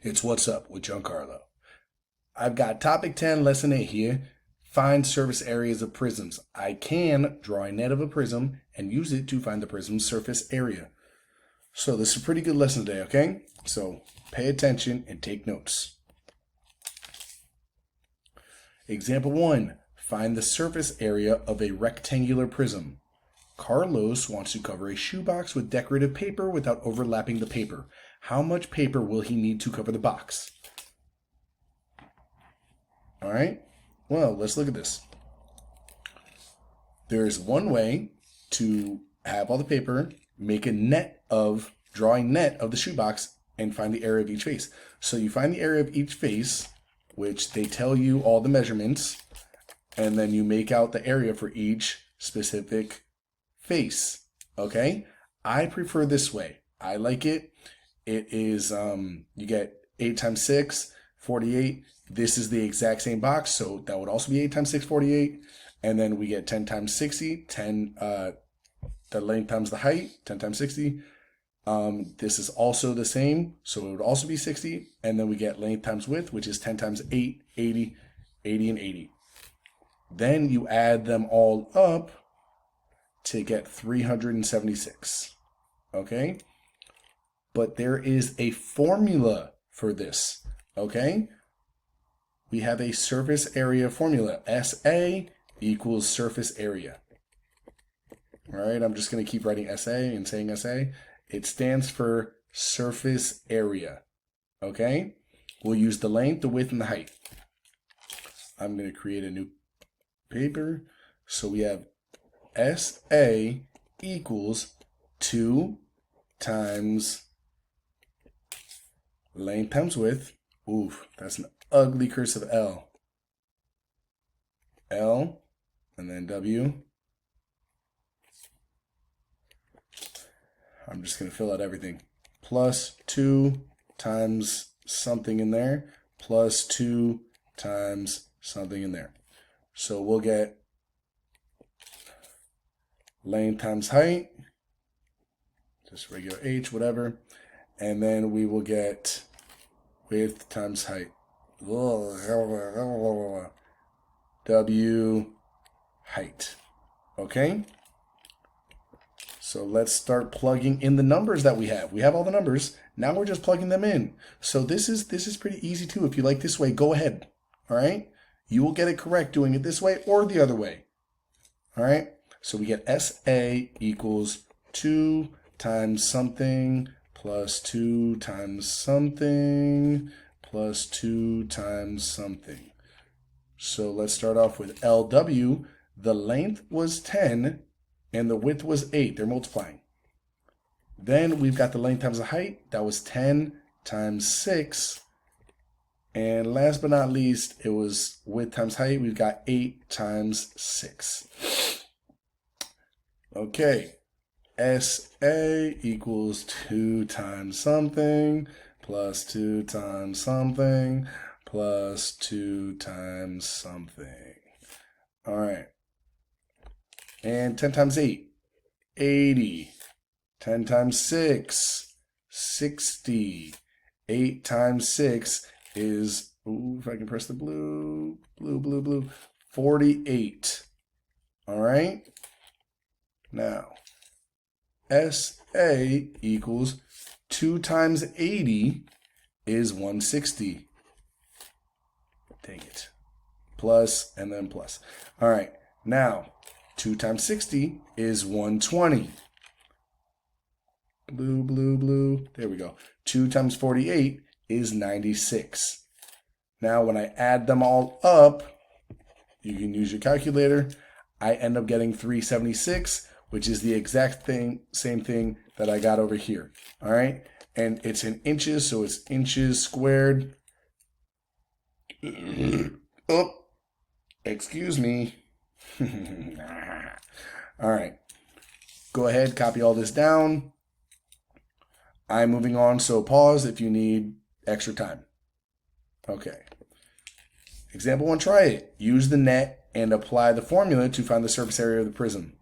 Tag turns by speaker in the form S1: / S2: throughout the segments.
S1: It's What's Up with Giancarlo. I've got topic 10, lesson 8 here. Find surface areas of prisms. I can draw a net of a prism and use it to find the prism's surface area. So this is a pretty good lesson today, okay? So pay attention and take notes. Example 1. Find the surface area of a rectangular prism. Carlos wants to cover a shoebox with decorative paper without overlapping the paper. How much paper will he need to cover the box? All right, well, let's look at this. There's one way to have all the paper, make a net of, drawing net of the shoebox, and find the area of each face. So you find the area of each face, which they tell you all the measurements, and then you make out the area for each specific face, okay? I prefer this way. I like it. It is, you get 8 times 6, 48. This is the exact same box, so that would also be 8 times 6, 48. And then we get 10 times 60, 10, the length times the height, 10 times 60. This is also the same, so it would also be 60. And then we get length times width, which is 10 times 8, 80, 80, and 80. Then you add them all up to get 376, okay? But there is a formula for this, okay? We have a surface area formula. SA equals surface area. All right, I'm just going to keep writing SA and saying SA. It stands for surface area, okay? We'll use the length, the width, and the height. I'm going to create a new paper. So we have SA equals 2 times length times width. Oof, that's an ugly cursive L. L, and then W. I'm just going to fill out everything. Plus 2 times something in there, plus 2 times something in there. So we'll get length times height, just regular H, whatever. And then we will get width times height. W height. Okay? So let's start plugging in the numbers that we have. We have all the numbers. Now we're just plugging them in. So this is pretty easy too. If you like this way, go ahead. All right? You will get it correct doing it this way or the other way. All right? So we get SA equals 2 times something plus 2 times something plus 2 times something. So let's start off with LW. The length was 10 and the width was 8. They're multiplying. Then we've got the length times the height. That was 10 times 6. And last but not least, it was width times height. We've got 8 times 6. Okay. SA equals 2 times something plus 2 times something plus 2 times something. All right. And 10 times 8, 80. 10 times 6, 60. 8 times 6 is, ooh, if I can press the blue, 48. All right. Now, SA equals 2 times 80 is 160. Dang it. Plus and then plus. All right. Now, 2 times 60 is 120. Blue. There we go. 2 times 48 is 96. Now, when I add them all up, you can use your calculator. I end up getting 376, which is the exact same thing that I got over here. All right. And it's in inches, so it's inches squared. Oh, excuse me. All right. Go ahead, copy all this down. I'm moving on, so pause if you need extra time. Okay. Example 1, try it. Use the net and apply the formula to find the surface area of the prism.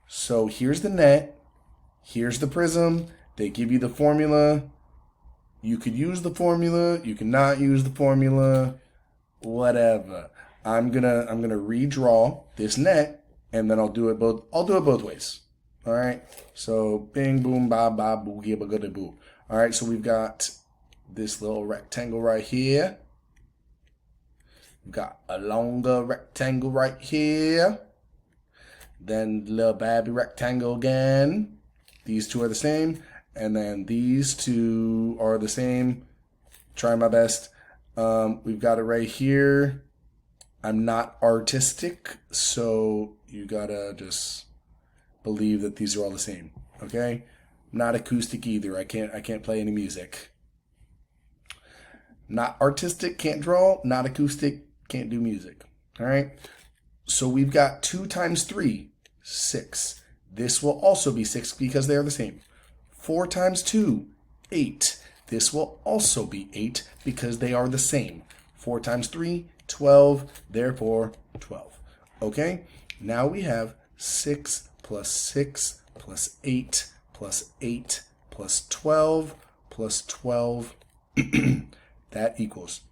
S1: So here's the net, here's the prism, they give you the formula. You could use the formula, you cannot use the formula, whatever. I'm gonna redraw this net, and then I'll do it both ways. All right. So bing boom ba ba boogie ba goody boo. All right. So we've got this little rectangle right here. We've got a longer rectangle right here. Then little baby rectangle again. These two are the same, and then these two are the same. Try my best. We've got it right here. I'm not artistic, so you gotta just believe that these are all the same. Okay? Not acoustic either. I can't play any music. Not artistic, can't draw. Not acoustic, can't do music. All right? So we've got 2 times 3, 6. This will also be 6 because they are the same. 4 times 2, 8. This will also be 8 because they are the same. 4 times 3, 12, therefore 12. Okay? Now we have 6 plus 6 plus 8 plus 8 plus 12 plus 12. That equals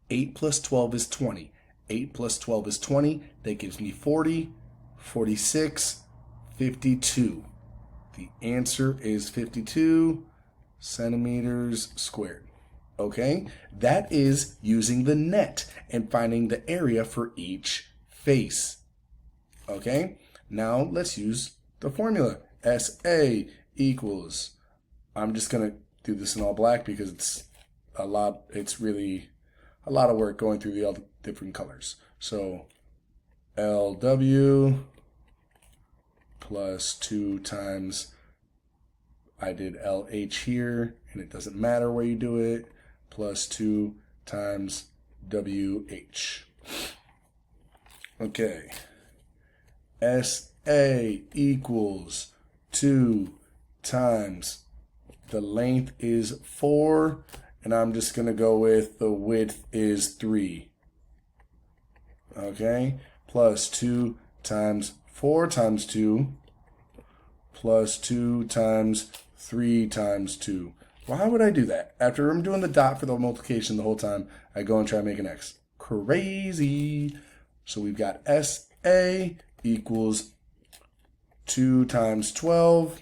S1: 8 plus 12 is 20. 8 plus 12 is 20. That gives me 40, 46, 52. The answer is 52 centimeters squared. Okay? That is using the net and finding the area for each face. Okay? Now let's use the formula. SA equals, I'm just going to do this in all black because it's really a lot of work going through all the different colors. So LW plus 2 times, I did LH here, and it doesn't matter where you do it, plus 2 times WH. Okay. SA equals 2 times, the length is 4, and I'm just going to go with the width is 3. Okay, plus 2 times 4 times 2, plus 2 times 3 times 2. Why would I do that? After I'm doing the dot for the multiplication the whole time, I go and try to make an X. Crazy. So we've got SA equals 2 times 12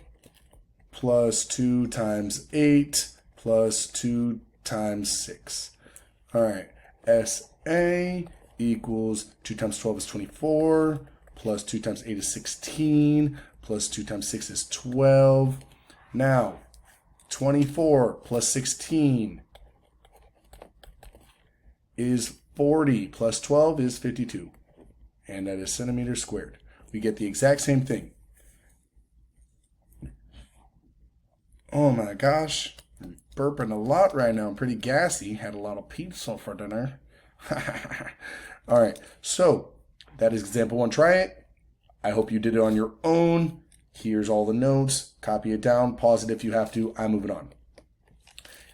S1: plus 2 times 8 plus 2 times 6. All right, SA equals 2 times 12 is 24, plus 2 times 8 is 16, plus 2 times 6 is 12. Now, 24 plus 16 is 40, plus 12 is 52, and that is centimeters squared. We get the exact same thing. Oh my gosh, I'm burping a lot right now. I'm pretty gassy. Had a lot of pizza for dinner. All right, so that is example 1. Try it. I hope you did it on your own. Here's all the notes. Copy it down. Pause it if you have to. I'm moving on.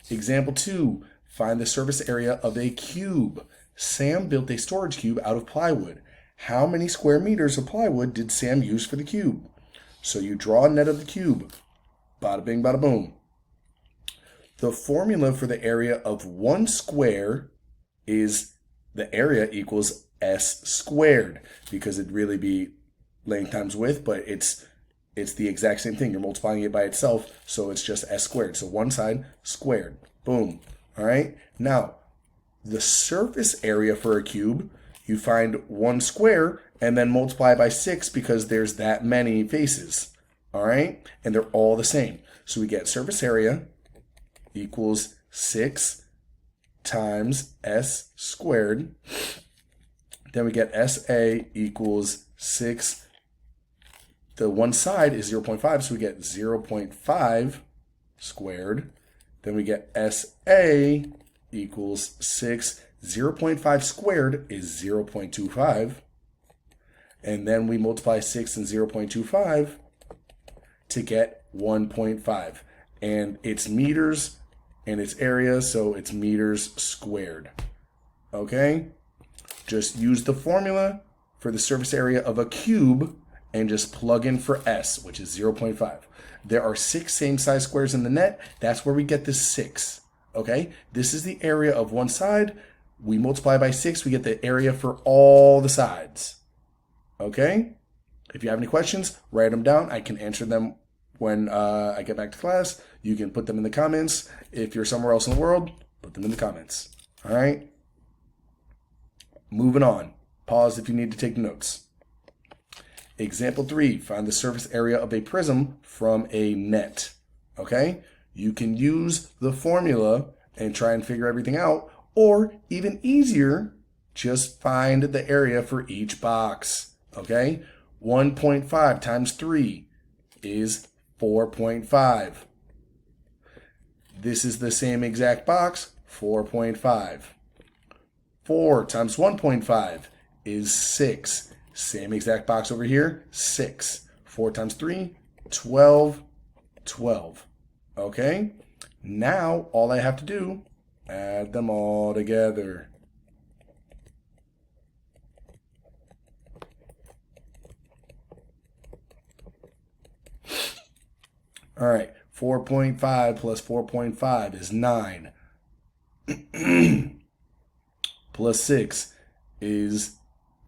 S1: Example 2. Find the surface area of a cube. Sam built a storage cube out of plywood. How many square meters of plywood did Sam use for the cube? So you draw a net of the cube. Bada bing, bada boom. The formula for the area of 1 square is the area equals S squared, because it'd really be length times width, but it's the exact same thing. You're multiplying it by itself, so it's just S squared. So one side squared. Boom. All right. Now, the surface area for a cube, you find 1 square and then multiply by 6 because there's that many faces. All right. And they're all the same. So we get surface area equals 6 times S squared. Then we get SA equals 6. The one side is 0.5, so we get 0.5 squared. Then we get SA equals 6. 0.5 squared is 0.25. And then we multiply 6 and 0.25 to get 1.5. And it's meters and it's area, so it's meters squared. Okay? Just use the formula for the surface area of a cube and just plug in for S, which is 0.5. There are 6 same size squares in the net. That's where we get this 6. Okay, this is the area of one side. We multiply by 6, we get the area for all the sides. Okay, if you have any questions, write them down. I can answer them when I get back to class. You can put them in the comments. If you're somewhere else in the world, put them in the comments. All right, moving on. Pause if you need to take notes. Example 3, find the surface area of a prism from a net. Okay, you can use the formula and try and figure everything out, or even easier, just find the area for each box. Okay, 1.5 times 3 is 4.5. This is the same exact box, 4.5. 4 times 1.5 is 6. Same exact box over here, 6. 4 times 3, 12, 12. Okay, now all I have to do, add them all together. All right, 4.5 plus 4.5 is 9. Plus 6 is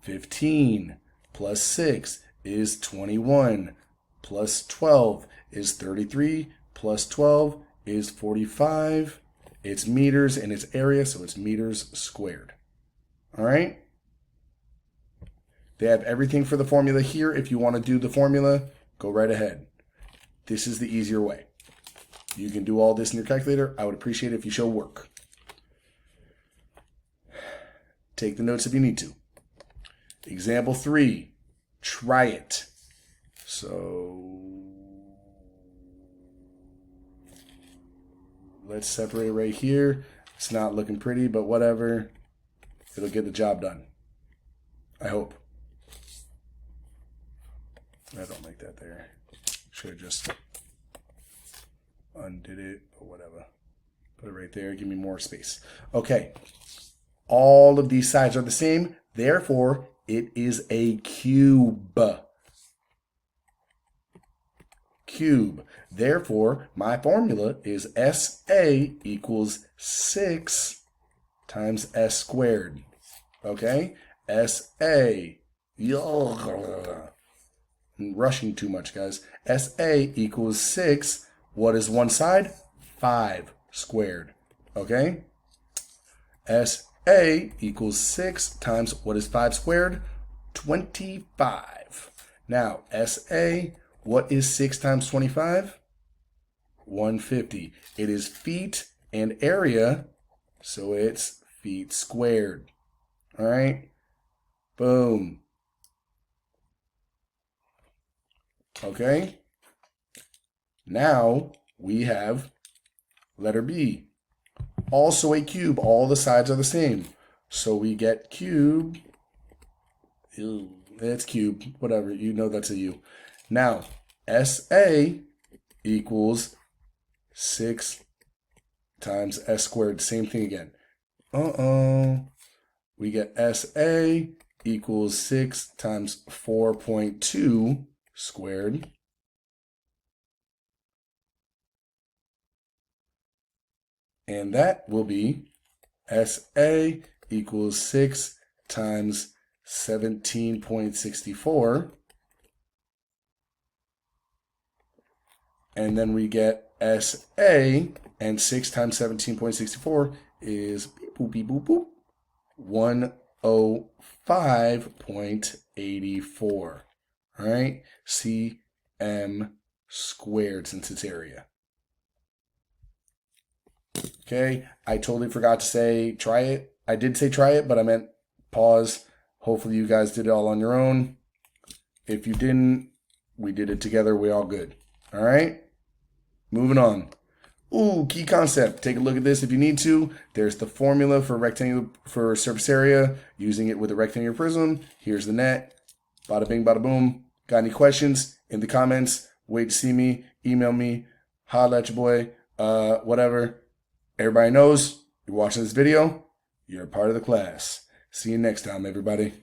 S1: 15. Plus 6 is 21. Plus 12 is 33. Plus 12 is 45. It's meters and it's area, so it's meters squared. All right? They have everything for the formula here. If you want to do the formula, go right ahead. This is the easier way. You can do all this in your calculator. I would appreciate it if you show work. Take the notes if you need to. Example 3, try it. So let's separate right here. It's not looking pretty, but whatever. It'll get the job done. I hope. I don't like that there. Should have just undid it, but whatever. Put it right there. Give me more space. Okay. All of these sides are the same. Therefore, it is a cube. Cube. Therefore, my formula is SA equals 6 times S squared. Okay? SA. I'm rushing too much, guys. SA equals 6. What is one side? 5 squared. Okay? SA equals 6 times what is 5 squared? 25. Now, SA, what is 6 times 25? 150. It is feet and area, so it's feet squared. All right? Boom. Okay? Now, we have letter B. Also a cube. All the sides are the same. So we get cube. Ew, it's cube. Whatever. You know that's a U. Now, SA equals 6 times S squared. Same thing again. We get SA equals 6 times 4.2 squared. And that will be SA equals 6 times 17.64. And then we get SA, and 6 times 17.64 is beep boop, beep boop, boop, 105.84. All right, cm squared since it's area. Okay, I totally forgot to say try it. I did say try it, but I meant pause. Hopefully you guys did it all on your own. If you didn't, we did it together. We all good. All right, moving on. Ooh, key concept. Take a look at this if you need to. There's the formula for surface area, using it with a rectangular prism. Here's the net. Bada bing, bada boom. Got any questions? In the comments. Wait to see me. Email me. Holla at your boy. Whatever. Everybody knows you're watching this video. You're a part of the class. See you next time, everybody.